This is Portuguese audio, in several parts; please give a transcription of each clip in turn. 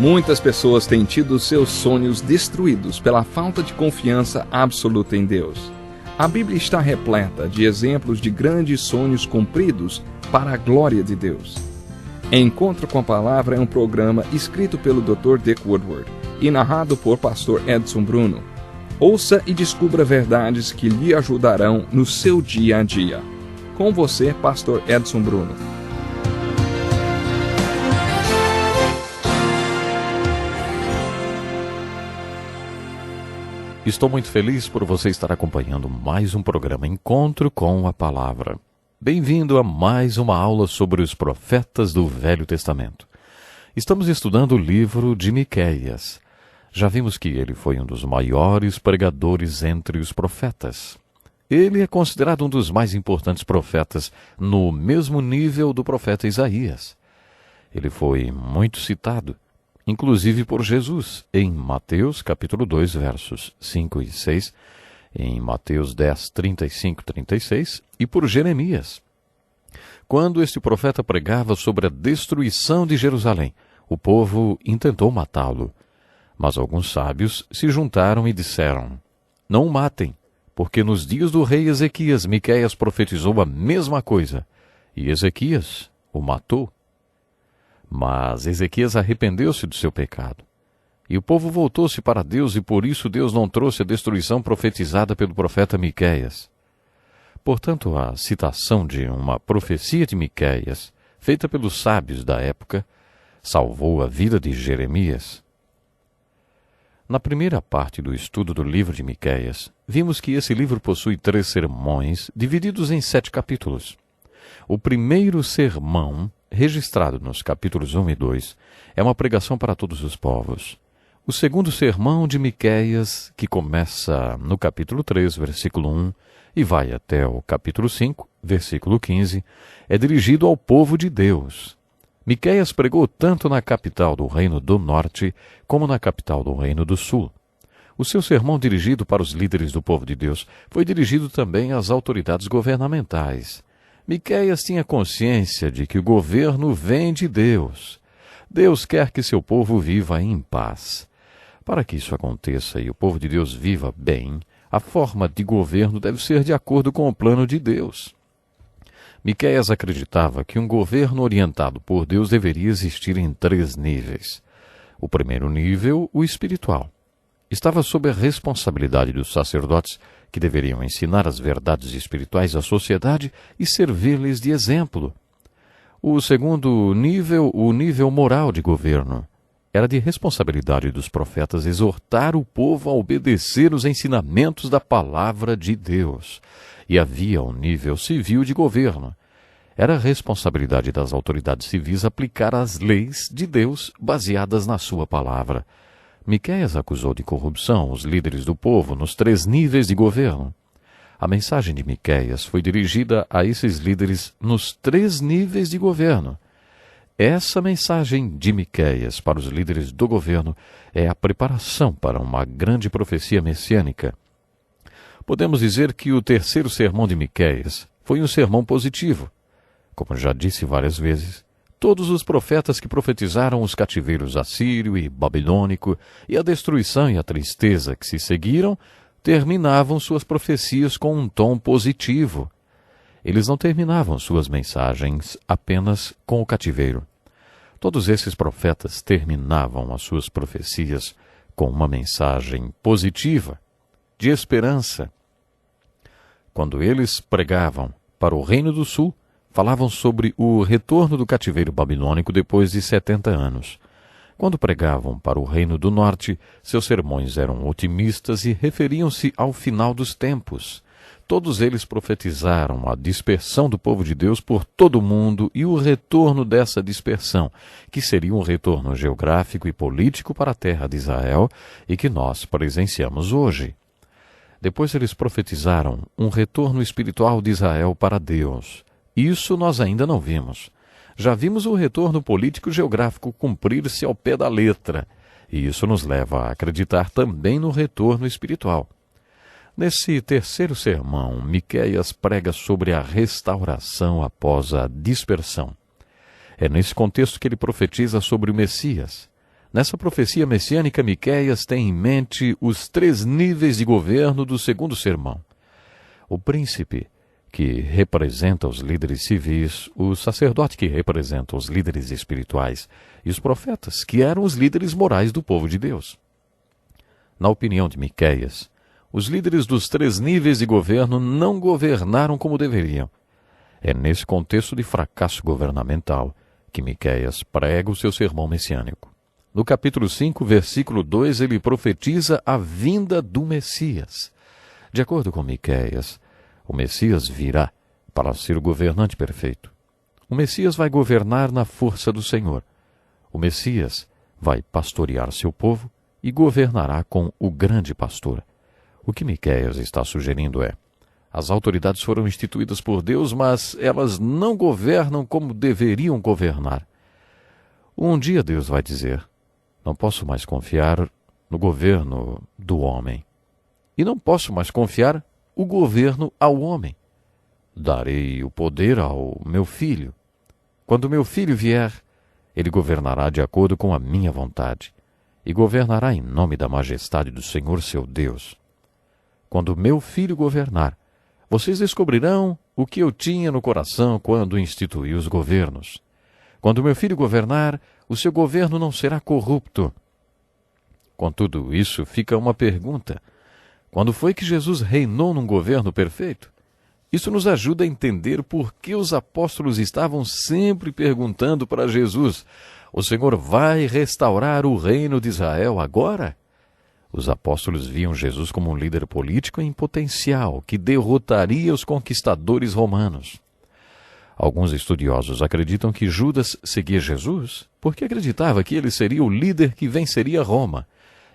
Muitas pessoas têm tido seus sonhos destruídos pela falta de confiança absoluta em Deus. A Bíblia está repleta de exemplos de grandes sonhos cumpridos para a glória de Deus. Encontro com a Palavra é um programa escrito pelo Dr. Dick Woodward e narrado por Pastor Edson Bruno. Ouça e descubra verdades que lhe ajudarão no seu dia a dia. Com você, Pastor Edson Bruno. Estou muito feliz por você estar acompanhando mais um programa Encontro com a Palavra. Bem-vindo a mais uma aula sobre os profetas do Velho Testamento. Estamos estudando o livro de Miqueias. Já vimos que ele foi um dos maiores pregadores entre os profetas. Ele é considerado um dos mais importantes profetas, no mesmo nível do profeta Isaías. Ele foi muito citado, inclusive por Jesus, em Mateus capítulo 2, versos 5 e 6, em Mateus 10, 35 e 36, e por Jeremias. Quando este profeta pregava sobre a destruição de Jerusalém, o povo intentou matá-lo. Mas alguns sábios se juntaram e disseram: não o matem, porque nos dias do rei Ezequias, Miqueias profetizou a mesma coisa, e Ezequias o matou. Mas Ezequias arrependeu-se do seu pecado. E o povo voltou-se para Deus, e por isso Deus não trouxe a destruição profetizada pelo profeta Miqueias. Portanto, a citação de uma profecia de Miqueias, feita pelos sábios da época, salvou a vida de Jeremias. Na primeira parte do estudo do livro de Miqueias, vimos que esse livro possui 3 sermões, divididos em 7 capítulos. O primeiro sermão, registrado nos capítulos 1 e 2, é uma pregação para todos os povos. O segundo sermão de Miqueias, que começa no capítulo 3, versículo 1, e vai até o capítulo 5, versículo 15, é dirigido ao povo de Deus. Miqueias pregou tanto na capital do Reino do Norte, como na capital do Reino do Sul. O seu sermão dirigido para os líderes do povo de Deus foi dirigido também às autoridades governamentais. Miqueias tinha consciência de que o governo vem de Deus. Deus quer que seu povo viva em paz. Para que isso aconteça e o povo de Deus viva bem, a forma de governo deve ser de acordo com o plano de Deus. Miqueias acreditava que um governo orientado por Deus deveria existir em 3 níveis. O primeiro nível, o espiritual, estava sob a responsabilidade dos sacerdotes, que deveriam ensinar as verdades espirituais à sociedade e servir-lhes de exemplo. O segundo nível, o nível moral de governo, era de responsabilidade dos profetas exortar o povo a obedecer os ensinamentos da palavra de Deus. E havia um nível civil de governo. Era responsabilidade das autoridades civis aplicar as leis de Deus baseadas na sua palavra. Miqueias acusou de corrupção os líderes do povo nos 3 níveis de governo. A mensagem de Miqueias foi dirigida a esses líderes nos 3 níveis de governo. Essa mensagem de Miqueias para os líderes do governo é a preparação para uma grande profecia messiânica. Podemos dizer que o terceiro sermão de Miqueias foi um sermão positivo. Como já disse várias vezes, todos os profetas que profetizaram os cativeiros assírio e babilônico e a destruição e a tristeza que se seguiram, terminavam suas profecias com um tom positivo. Eles não terminavam suas mensagens apenas com o cativeiro. Todos esses profetas terminavam as suas profecias com uma mensagem positiva, de esperança. Quando eles pregavam para o Reino do Sul, falavam sobre o retorno do cativeiro babilônico depois de 70 anos. Quando pregavam para o Reino do Norte, seus sermões eram otimistas e referiam-se ao final dos tempos. Todos eles profetizaram a dispersão do povo de Deus por todo o mundo e o retorno dessa dispersão, que seria um retorno geográfico e político para a terra de Israel e que nós presenciamos hoje. Depois eles profetizaram um retorno espiritual de Israel para Deus. Isso nós ainda não vimos. Já vimos o retorno político-geográfico cumprir-se ao pé da letra, e isso nos leva a acreditar também no retorno espiritual. Nesse terceiro sermão, Miqueias prega sobre a restauração após a dispersão. É nesse contexto que ele profetiza sobre o Messias. Nessa profecia messiânica, Miqueias tem em mente os 3 níveis de governo do segundo sermão. O príncipe, que representa os líderes civis, o sacerdote, que representa os líderes espirituais, e os profetas, que eram os líderes morais do povo de Deus. Na opinião de Miqueias, os líderes dos 3 níveis de governo não governaram como deveriam. É nesse contexto de fracasso governamental que Miqueias prega o seu sermão messiânico. No capítulo 5, versículo 2, ele profetiza a vinda do Messias. De acordo com Miqueias, o Messias virá para ser o governante perfeito. O Messias vai governar na força do Senhor. O Messias vai pastorear seu povo e governará com o grande pastor. O que Miqueias está sugerindo é: as autoridades foram instituídas por Deus, mas elas não governam como deveriam governar. Um dia Deus vai dizer: não posso mais confiar no governo do homem. E não posso mais confiar o governo ao homem. Darei o poder ao meu filho. Quando meu filho vier, ele governará de acordo com a minha vontade, e governará em nome da majestade do Senhor seu Deus. Quando meu filho governar, vocês descobrirão o que eu tinha no coração quando instituí os governos. Quando meu filho governar, o seu governo não será corrupto. Com tudo isso, fica uma pergunta: quando foi que Jesus reinou num governo perfeito? Isso nos ajuda a entender por que os apóstolos estavam sempre perguntando para Jesus: o Senhor vai restaurar o reino de Israel agora? Os apóstolos viam Jesus como um líder político em potencial que derrotaria os conquistadores romanos. Alguns estudiosos acreditam que Judas seguia Jesus porque acreditava que ele seria o líder que venceria Roma,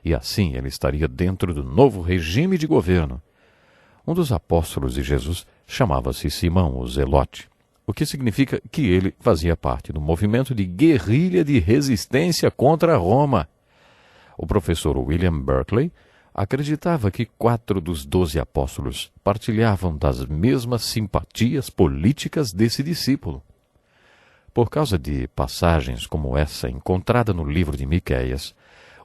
e assim ele estaria dentro do novo regime de governo. Um dos apóstolos de Jesus chamava-se Simão, o Zelote, o que significa que ele fazia parte do movimento de guerrilha de resistência contra Roma. O professor William Berkeley acreditava que 4 dos 12 apóstolos partilhavam das mesmas simpatias políticas desse discípulo. Por causa de passagens como essa encontrada no livro de Miqueias,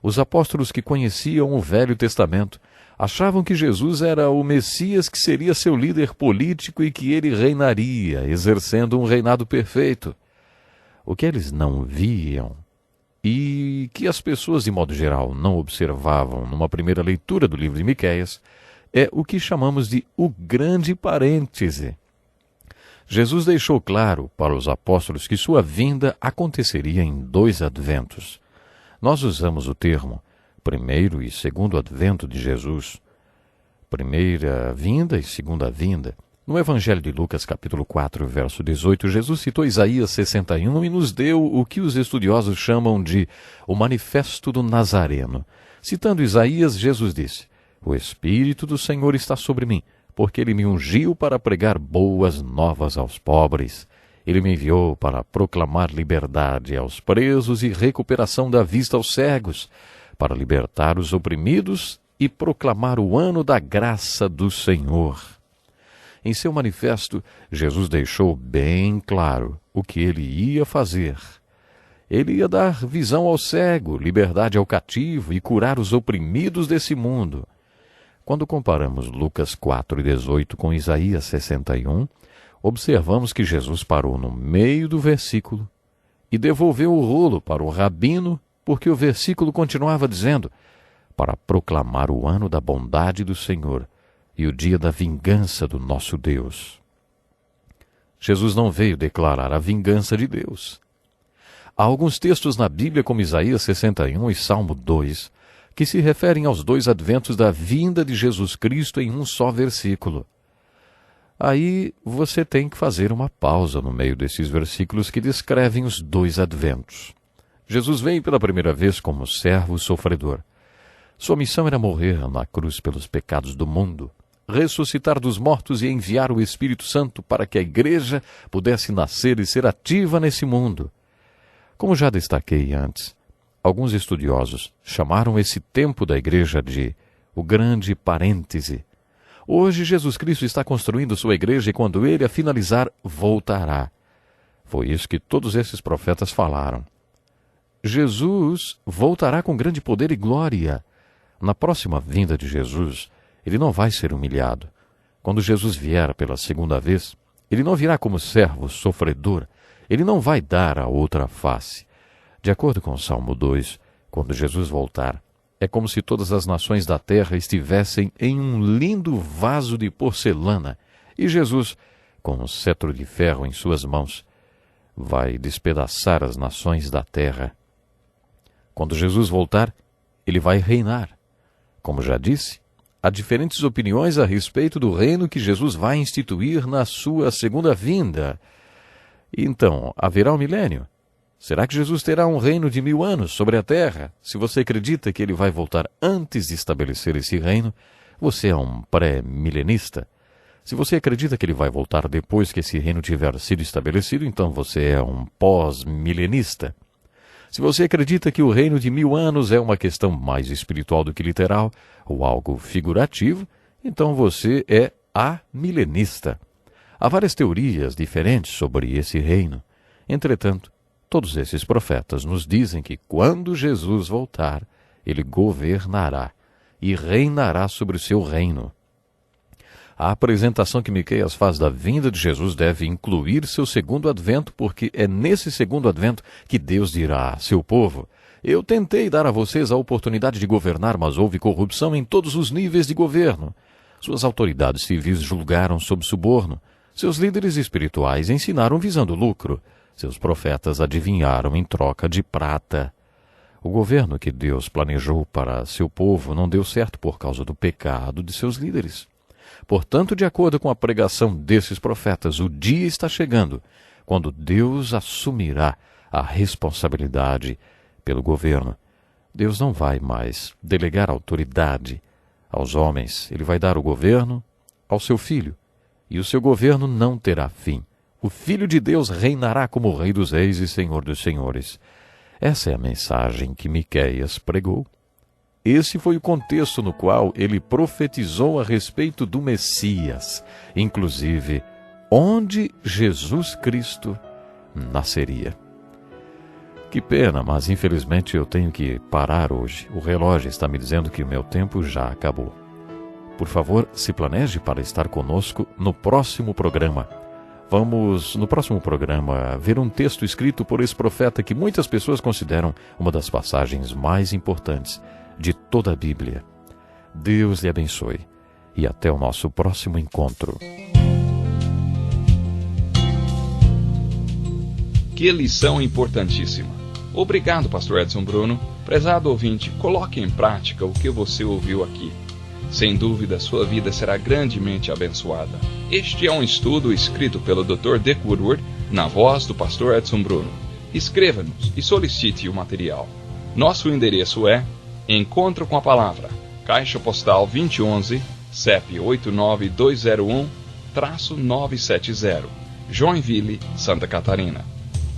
os apóstolos que conheciam o Velho Testamento achavam que Jesus era o Messias, que seria seu líder político e que ele reinaria, exercendo um reinado perfeito. O que eles não viam e que as pessoas, de modo geral, não observavam numa primeira leitura do livro de Miqueias, é o que chamamos de o grande parêntese. Jesus deixou claro para os apóstolos que sua vinda aconteceria em 2 adventos. Nós usamos o termo primeiro e segundo advento de Jesus, primeira vinda e segunda vinda. No Evangelho de Lucas, capítulo 4, verso 18, Jesus citou Isaías 61 e nos deu o que os estudiosos chamam de o Manifesto do Nazareno. Citando Isaías, Jesus disse: o Espírito do Senhor está sobre mim, porque ele me ungiu para pregar boas novas aos pobres. Ele me enviou para proclamar liberdade aos presos e recuperação da vista aos cegos, para libertar os oprimidos e proclamar o ano da graça do Senhor. Em seu manifesto, Jesus deixou bem claro o que ele ia fazer. Ele ia dar visão ao cego, liberdade ao cativo e curar os oprimidos desse mundo. Quando comparamos Lucas 4:18 com Isaías 61, observamos que Jesus parou no meio do versículo e devolveu o rolo para o rabino, porque o versículo continuava dizendo: para proclamar o ano da bondade do Senhor e o dia da vingança do nosso Deus. Jesus não veio declarar a vingança de Deus. Há alguns textos na Bíblia, como Isaías 61 e Salmo 2, que se referem aos 2 adventos da vinda de Jesus Cristo em um só versículo. Aí você tem que fazer uma pausa no meio desses versículos que descrevem os 2 adventos. Jesus veio pela primeira vez como servo sofredor. Sua missão era morrer na cruz pelos pecados do mundo, ressuscitar dos mortos e enviar o Espírito Santo para que a igreja pudesse nascer e ser ativa nesse mundo. Como já destaquei antes, alguns estudiosos chamaram esse tempo da igreja de o grande parêntese. Hoje Jesus Cristo está construindo sua igreja e quando ele a finalizar, voltará. Foi isso que todos esses profetas falaram. Jesus voltará com grande poder e glória. Na próxima vinda de Jesus, ele não vai ser humilhado. Quando Jesus vier pela segunda vez, ele não virá como servo sofredor. Ele não vai dar a outra face. De acordo com o Salmo 2, quando Jesus voltar, é como se todas as nações da terra estivessem em um lindo vaso de porcelana e Jesus, com um cetro de ferro em suas mãos, vai despedaçar as nações da terra. Quando Jesus voltar, ele vai reinar. Como já disse, há diferentes opiniões a respeito do reino que Jesus vai instituir na sua segunda vinda. Então, haverá um milênio? Será que Jesus terá um reino de 1000 anos sobre a terra? Se você acredita que ele vai voltar antes de estabelecer esse reino, você é um pré-milenista. Se você acredita que ele vai voltar depois que esse reino tiver sido estabelecido, então você é um pós-milenista. Se você acredita que o reino de 1000 anos é uma questão mais espiritual do que literal, ou algo figurativo, então você é amilenista. Há várias teorias diferentes sobre esse reino. Entretanto, todos esses profetas nos dizem que quando Jesus voltar, ele governará e reinará sobre o seu reino. A apresentação que Miqueias faz da vinda de Jesus deve incluir seu segundo advento, porque é nesse segundo advento que Deus dirá a seu povo: eu tentei dar a vocês a oportunidade de governar, mas houve corrupção em todos os níveis de governo. Suas autoridades civis julgaram sob suborno. Seus líderes espirituais ensinaram visando lucro. Seus profetas adivinharam em troca de prata. O governo que Deus planejou para seu povo não deu certo por causa do pecado de seus líderes. Portanto, de acordo com a pregação desses profetas, o dia está chegando, quando Deus assumirá a responsabilidade pelo governo. Deus não vai mais delegar autoridade aos homens. Ele vai dar o governo ao seu Filho, e o seu governo não terá fim. O Filho de Deus reinará como Rei dos Reis e Senhor dos Senhores. Essa é a mensagem que Miqueias pregou. Esse foi o contexto no qual ele profetizou a respeito do Messias, inclusive onde Jesus Cristo nasceria. Que pena, mas infelizmente eu tenho que parar hoje. O relógio está me dizendo que o meu tempo já acabou. Por favor, se planeje para estar conosco no próximo programa. Vamos, no próximo programa, ver um texto escrito por esse profeta que muitas pessoas consideram uma das passagens mais importantes de toda a Bíblia. Deus lhe abençoe e até o nosso próximo encontro. Que lição importantíssima! Obrigado, Pastor Edson Bruno. Prezado ouvinte, coloque em prática o que você ouviu aqui. Sem dúvida, sua vida será grandemente abençoada. Este é um estudo escrito pelo Dr. Dick Woodward, na voz do Pastor Edson Bruno. Escreva-nos e solicite o material. Nosso endereço é Encontro com a Palavra, Caixa Postal 2011, CEP 89201-970, Joinville, Santa Catarina.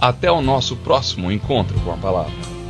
Até o nosso próximo Encontro com a Palavra.